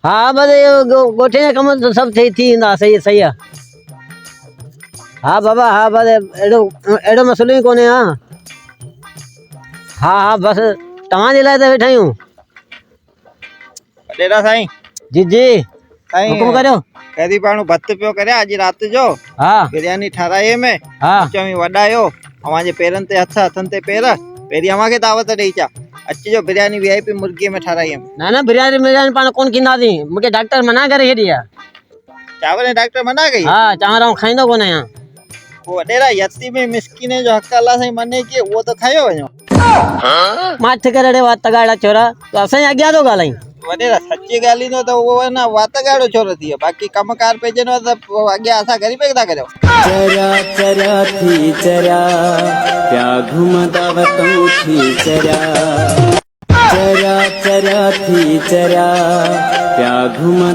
हाँ बस गोठे जा कम तो सब थी ना। सही है, सही है। हाँ बाबा, हाँ बस एडो एडो मसलो ही कोने। हाँ हाँ हाँ बस तव्हां जे लाइ त वेठा आहियूं। डेरा साईं। जी जी, साईं हुकुम करियो। कदी पाणू भत पियो करे अॼु राति जो हाँ बिरयानी ठाराई में हाँ चमी वॾायो अवां जे पेरनि ते हथ हथनि ते पेर पहिरीं अवां खे दावत ॾेई चा अचिजो बिरयानी वीआईपी मुर्गीअ में ठाराई में। ना ना, बिरयानी बिरयानी पाण कोन कंदासीं। मूंखे डॉक्टर मना करे छॾी आहे। चांवर डॉक्टर मना कई? हाँ, चांवर आऊं खाईंदो कोन आहियां। वो वॾेरा यती में मिसकिने जो हक़ अल्लाह साईं मने की वो तो खायो वञो। मथ करे रे वात गाड़ा छोरा, तो असां अॻियां थो ॻाल्हाई। वॾेरा सची ॻाल्हिंदो त उहो न वात ॻाढ़ो छो न थी बाक़ी कमकार पेजनो त अॻियां असां गरीब था करियो। चरा चरा थी चरा प्या घुमदा वतूं थी चरा। चरा चरा थी चरा प्या घुमदा